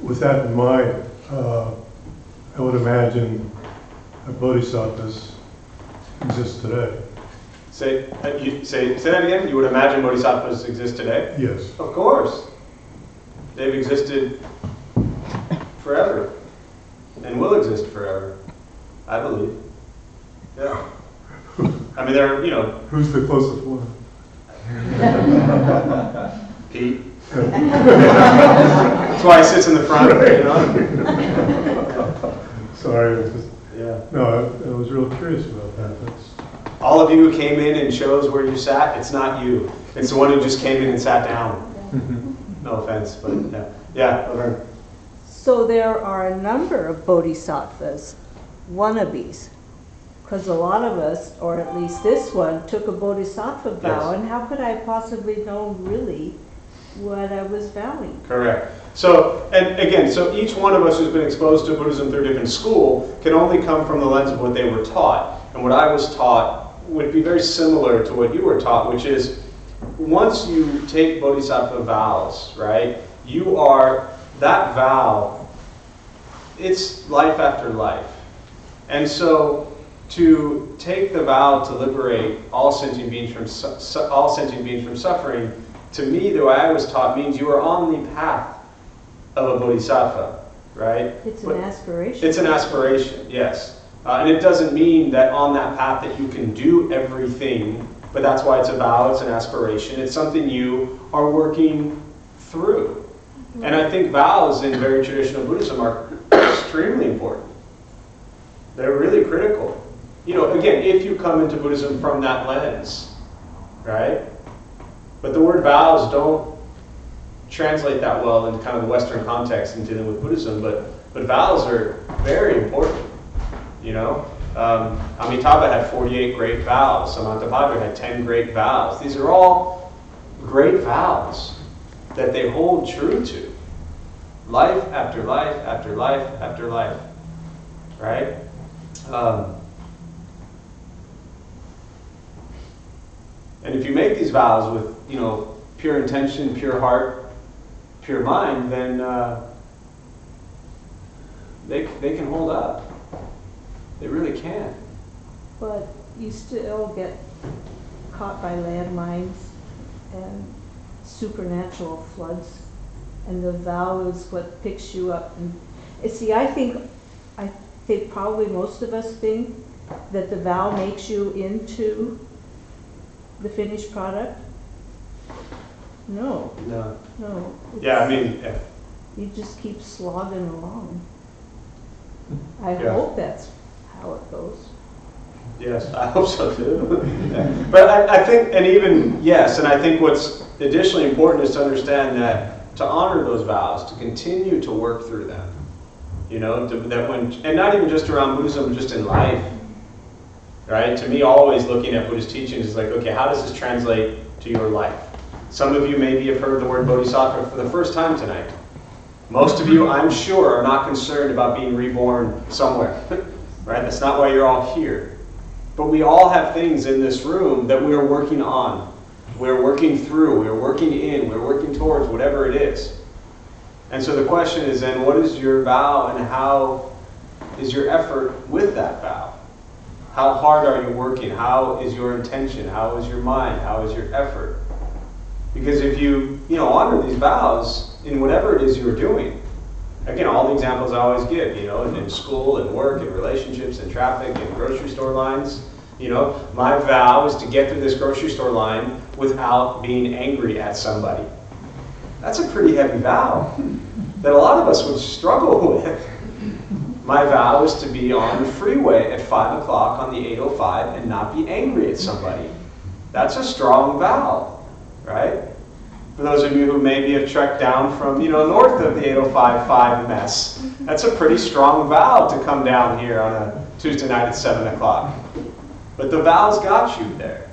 Speaker 2: With that in mind, I would imagine that bodhisattvas exist today.
Speaker 1: Say that again. You would imagine bodhisattvas exist today?
Speaker 2: Yes.
Speaker 1: Of course. They've existed forever and will exist forever, I believe. Yeah. I mean, they're,
Speaker 2: Who's the closest one?
Speaker 1: Pete. That's why he sits in the front,
Speaker 2: Sorry.
Speaker 1: Yeah.
Speaker 2: No, I was real curious about that.
Speaker 1: All of you who came in and chose where you sat, it's not you. It's the one who just came in and sat down. No offense, but yeah. Yeah, Laverne.
Speaker 7: So there are a number of bodhisattvas, wannabes, because a lot of us, or at least this one, took a bodhisattva vow,
Speaker 1: Yes.
Speaker 7: and how could I possibly know really what I was vowing?
Speaker 1: Correct. So, and again, so each one of us who's been exposed to Buddhism through a different school can only come from the lens of what they were taught. and what I was taught would be very similar to what you were taught, which is once you take Bodhisattva vows, right, you are, that vow, it's life after life. And so to take the vow to liberate all sentient beings from suffering, to me, the way I was taught, means you are on the path of a bodhisattva, right?
Speaker 7: It's an aspiration.
Speaker 1: It's an aspiration, yes. And it doesn't mean that on that path that you can do everything, but that's why it's a vow, it's an aspiration. It's something you are working through. And I think vows in very traditional Buddhism are extremely important. They're really critical. You know, again, if you come into Buddhism from that lens, right? But the word vows don't translate that well into kind of the Western context in dealing with Buddhism, but vows are very important, you know? Amitabha had 48 great vows. Samantabhadra had 10 great vows. These are all great vows that they hold true to. Life after life after life after life, right? And if you make these vows with, you know, pure intention, pure heart, pure mind, then they can hold up. They really can.
Speaker 7: But you still get caught by landmines and supernatural floods, and the vow is what picks you up. And see, I think probably most of us think that the vow makes you into the finished product. No.
Speaker 1: Yeah, I mean, yeah.
Speaker 7: You just keep slogging along. I
Speaker 1: Yeah.
Speaker 7: hope that's how it goes.
Speaker 1: Yes, I hope so too. Yeah. But I think, and even, yes, and I think what's additionally important is to understand that to honor those vows, to continue to work through them, you know, and not even just around Buddhism, just in life, right? To me, always looking at Buddhist teachings is like, okay, how does this translate to your life? Some of you maybe have heard the word bodhisattva for the first time tonight. Most of you, I'm sure, are not concerned about being reborn somewhere, right? That's not why you're all here. But we all have things in this room that we are working on. We're working through, we're working in, we're working towards, whatever it is. And so the question is then, what is your vow and how is your effort with that vow? How hard are you working? How is your intention? How is your mind? How is your effort? Because if you honor these vows in whatever it is you're doing, again, all the examples I always give, in school and work and relationships and traffic and grocery store lines, my vow is to get through this grocery store line without being angry at somebody. That's a pretty heavy vow that a lot of us would struggle with. My vow is to be on the freeway at 5 o'clock on the 805 and not be angry at somebody. That's a strong vow, right? For those of you who maybe have trekked down from, north of the 805 mess, that's a pretty strong vow to come down here on a Tuesday night at 7 o'clock. But the vow's got you there,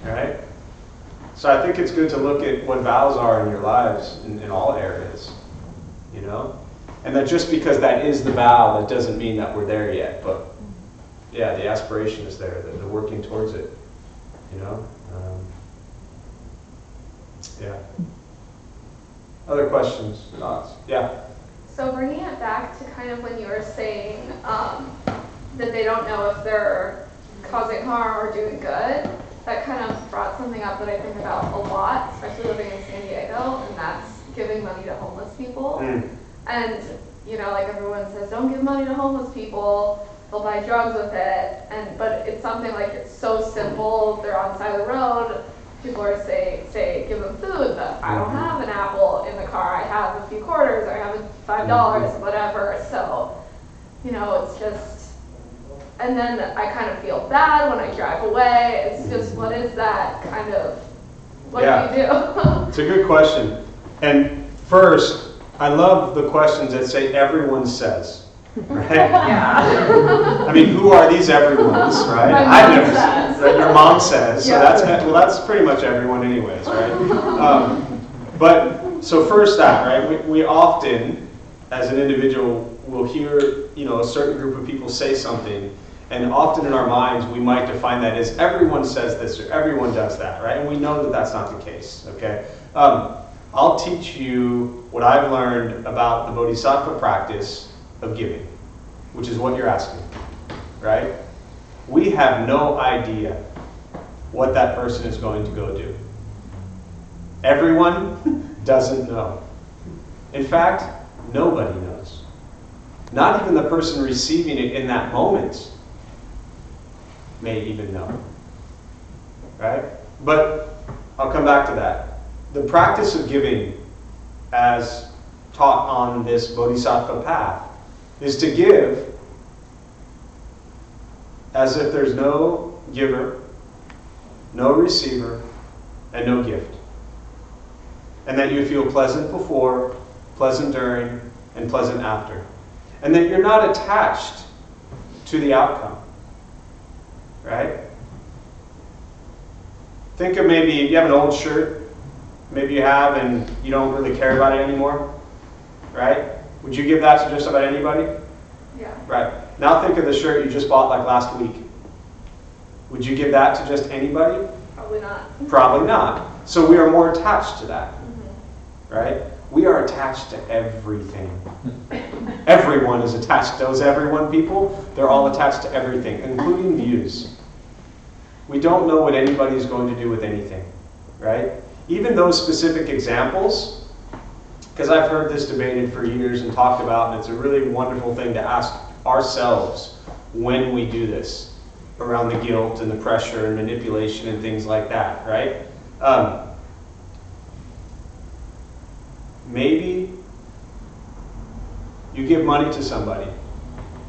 Speaker 1: right? So I think it's good to look at what vows are in your lives in all areas, And that just because that is the vow, that doesn't mean that we're there yet. But yeah, the aspiration is there, the working towards it, Yeah. Other questions, thoughts? Yeah.
Speaker 3: So bringing it back to kind of when you were saying that they don't know if they're causing harm or doing good, that kind of brought something up that I think about a lot, especially living in San Diego, and that's giving money to homeless people. And, like everyone says, don't give money to homeless people, they'll buy drugs with it. But it's something like it's so simple, they're on the side of the road, people are say give them food, but I don't have an apple in the car, I have a few quarters, or I have $5, whatever. So, it's just, and then I kind of feel bad when I drive away. It's just, what is that kind of, what do you do?
Speaker 1: It's a good question. And first, I love the questions that say everyone says, right?
Speaker 3: Yeah.
Speaker 1: I mean, who are these everyone's, right? I've never said, right? Your mom says, so that's pretty much everyone anyways, right? But, so first that, right? We often, as an individual, will hear, a certain group of people say something, And often in our minds, we might define that as everyone says this or everyone does that, right? And we know that that's not the case, okay? I'll teach you what I've learned about the Bodhisattva practice of giving, which is what you're asking, right? We have no idea what that person is going to go do. Everyone doesn't know. In fact, nobody knows. Not even the person receiving it in that moment may even know. Right? But I'll come back to that. The practice of giving, as taught on this Bodhisattva path, is to give as if there's no giver, no receiver, and no gift. And that you feel pleasant before, pleasant during, and pleasant after. And that you're not attached to the outcome. Right? Think of maybe you have an old shirt, maybe you have, and you don't really care about it anymore. Right? Would you give that to just about anybody?
Speaker 3: Yeah.
Speaker 1: Right. Now think of the shirt you just bought like last week. Would you give that to just anybody?
Speaker 3: Probably not.
Speaker 1: Probably not. So we are more attached to that. Right? We are attached to everything. Everyone is attached. Those everyone people, they're all attached to everything, including views. We don't know what anybody's going to do with anything. Right? Even those specific examples, because I've heard this debated for years and talked about, and it's a really wonderful thing to ask ourselves when we do this, around the guilt and the pressure and manipulation and things like that, right? Maybe you give money to somebody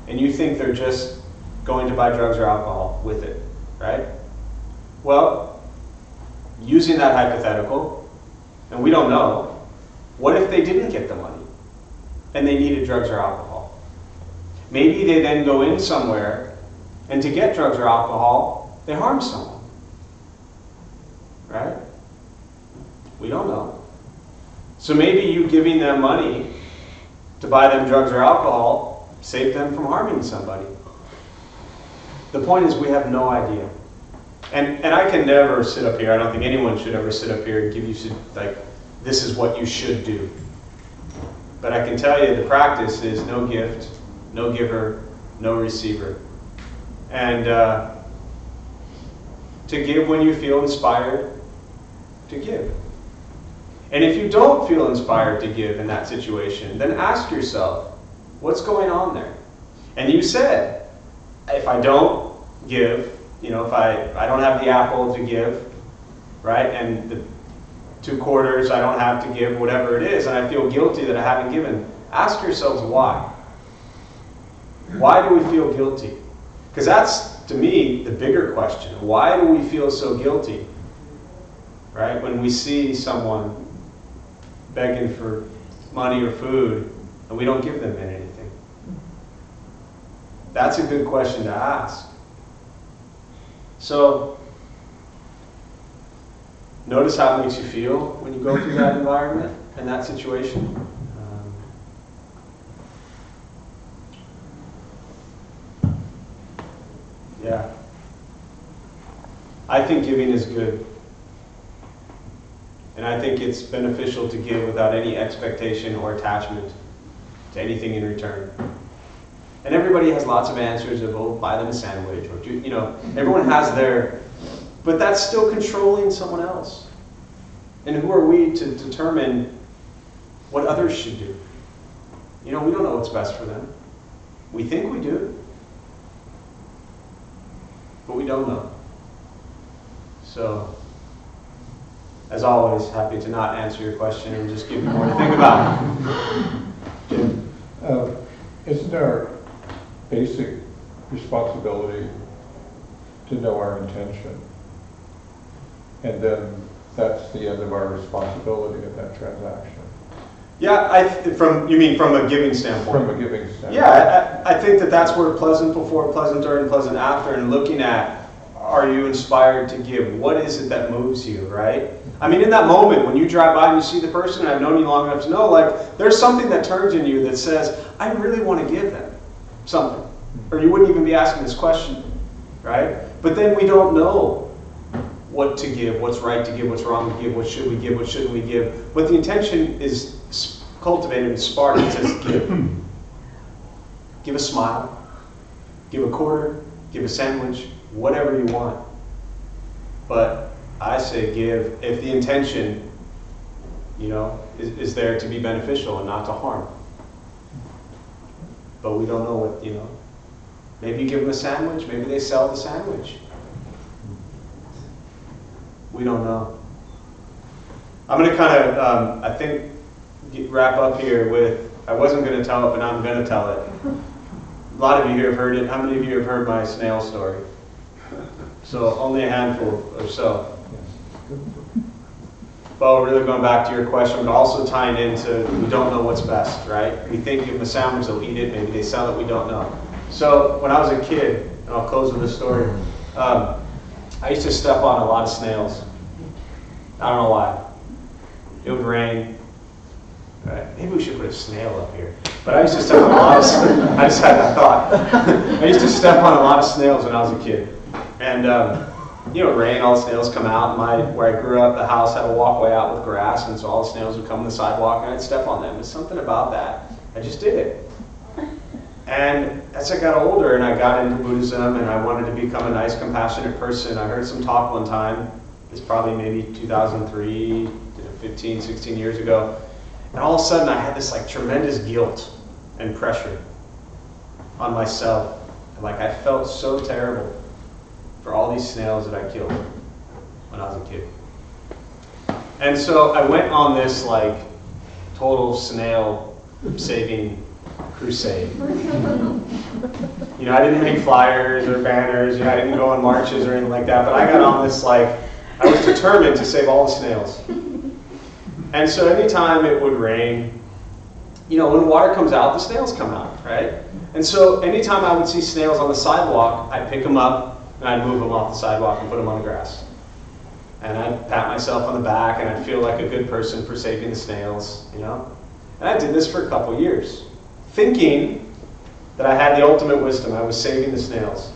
Speaker 1: and you think they're just going to buy drugs or alcohol with it, right? Well, using that hypothetical, and we don't know, what if they didn't get the money and they needed drugs or alcohol? Maybe they then go in somewhere and to get drugs or alcohol, they harm someone. Right? We don't know. So maybe you giving them money to buy them drugs or alcohol saved them from harming somebody. The point is we have no idea. And I can never sit up here, I don't think anyone should ever sit up here and give you, like, this is what you should do. But I can tell you the practice is no gift, no giver, no receiver. And to give when you feel inspired to give. And if you don't feel inspired to give in that situation, then ask yourself, what's going on there? And you said, if I don't give, if I don't have the apple to give, right, and the 2 quarters I don't have to give, whatever it is, and I feel guilty that I haven't given, ask yourselves why. Why do we feel guilty? Because that's, to me, the bigger question. Why do we feel so guilty, right, when we see someone begging for money or food and we don't give them anything? That's a good question to ask. So, notice how it makes you feel when you go through that environment and that situation. Yeah. I think giving is good. And I think it's beneficial to give without any expectation or attachment to anything in return. And everybody has lots of answers of, oh, buy them a sandwich, or, everyone has their, but that's still controlling someone else. And who are we to determine what others should do? We don't know what's best for them. We think we do, but we don't know. So, as always, happy to not answer your question and just give you more to think about. Jim?
Speaker 8: Isn't our basic responsibility to know our intention? And then that's the end of our responsibility of that transaction.
Speaker 1: Yeah, you mean from a giving standpoint?
Speaker 8: From a giving standpoint.
Speaker 1: Yeah, I think that's where pleasant before, pleasant during, pleasant after, and looking at, are you inspired to give? What is it that moves you, right? I mean, in that moment, when you drive by and you see the person, and I've known you long enough to know, like, there's something that turns in you that says, I really want to give them something. or you wouldn't even be asking this question, right? But then we don't know what to give, what's right to give, what's wrong to give, what should we give, what shouldn't we give. But the intention is cultivated and sparked. It says give. Give a smile, give a quarter, give a sandwich, whatever you want. But I say give if the intention, is there to be beneficial and not to harm. But we don't know what, maybe you give them a sandwich, maybe they sell the sandwich. We don't know. I'm going to kind of, I think, wrap up here with, I wasn't going to tell it, but now I'm going to tell it. A lot of you here have heard it. How many of you have heard my snail story? So only a handful or so. Well, really going back to your question, but also tying into we don't know what's best, right? We think give them a sandwich, they'll eat it, maybe they sell it, we don't know. So when I was a kid, and I'll close with this story, I used to step on a lot of snails. I don't know why. It would rain. Right. Maybe we should put a snail up here. But I used to step on a lot of I just had that thought. I used to step on a lot of snails when I was a kid. And rain, all the snails come out. Where I grew up, the house had a walkway out with grass, and so all the snails would come on the sidewalk, and I'd step on them. There's something about that. I just did it. And as I got older and I got into Buddhism and I wanted to become a nice, compassionate person, I heard some talk one time. It's probably maybe 2003, 15, 16 years ago. And all of a sudden I had this tremendous guilt and pressure on myself. I felt so terrible for all these snails that I killed when I was a kid. And so I went on this total snail saving crusade. I didn't make flyers or banners, I didn't go on marches or anything like that, but I got on this I was determined to save all the snails. And so anytime it would rain, when water comes out, the snails come out, right? And so anytime I would see snails on the sidewalk, I'd pick them up and I'd move them off the sidewalk and put them on the grass. And I'd pat myself on the back and I'd feel like a good person for saving the snails, And I did this for a couple years, thinking that I had the ultimate wisdom. I was saving the snails.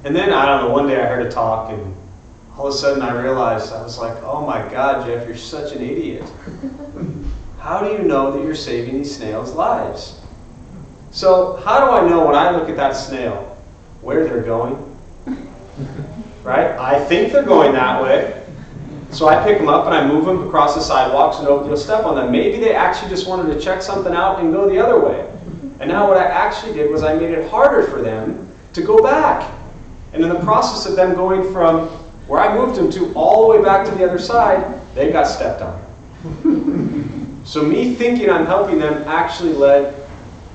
Speaker 1: And then, I don't know, one day I heard a talk and all of a sudden I realized, I was like, oh my God, Jeff, you're such an idiot. How do you know that you're saving these snails' lives? So how do I know when I look at that snail where they're going? Right? I think they're going that way. So I pick them up and I move them across the sidewalk so nobody will step on them. Maybe they actually just wanted to check something out and go the other way. And now what I actually did was I made it harder for them to go back. And in the process of them going from where I moved them to all the way back to the other side, they got stepped on. So me thinking I'm helping them actually led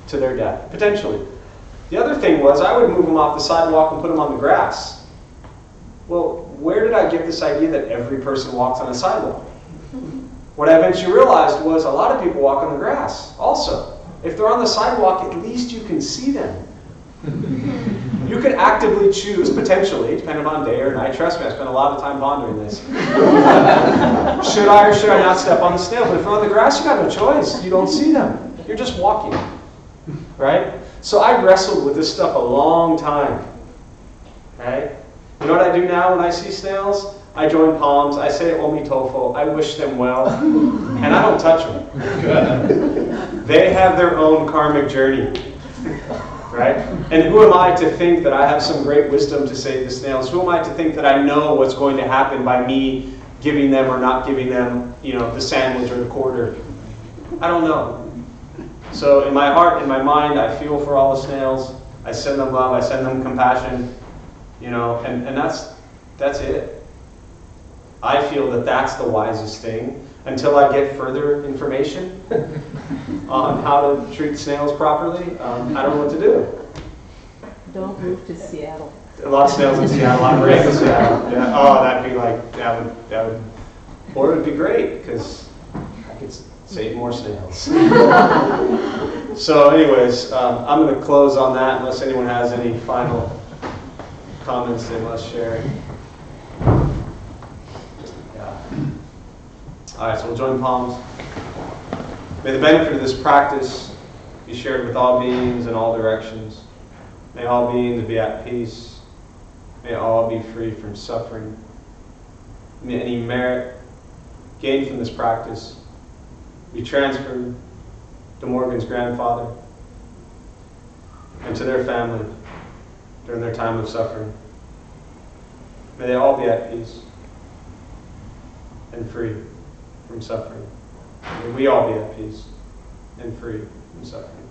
Speaker 1: to their death, potentially. The other thing was I would move them off the sidewalk and put them on the grass. Well, where did I get this idea that every person walks on a sidewalk? What I eventually realized was a lot of people walk on the grass also. If they're on the sidewalk, at least you can see them. You could actively choose, potentially, depending on day or night. Trust me, I spent a lot of time pondering this. Should I or should I not step on the snail? But if they're on the grass, you got no choice. You don't see them. You're just walking. Right? So I wrestled with this stuff a long time. Right? You know what I do now when I see snails? I join palms, I say Omi Tofo, I wish them well, and I don't touch them. They have their own karmic journey. Right? And who am I to think that I have some great wisdom to save the snails? Who am I to think that I know what's going to happen by me giving them or not giving them, the sandwich or the quarter? I don't know. So in my heart, in my mind, I feel for all the snails. I send them love, I send them compassion, and that's it. I feel that that's the wisest thing until I get further information on how to treat snails properly. I don't know what to do.
Speaker 7: Don't move to Seattle.
Speaker 1: A lot of snails in Seattle, a lot of rain in Seattle. Yeah. Oh, that'd be that would, or it would be great because I could save more snails. So anyways, I'm going to close on that unless anyone has any final comments they must share. Yeah. All right, so we'll join palms. May the benefit of this practice be shared with all beings in all directions. May all beings be at peace. May all be free from suffering. May any merit gained from this practice be transferred to Morgan's grandfather and to their family during their time of suffering. May they all be at peace and free from suffering. May we all be at peace and free from suffering.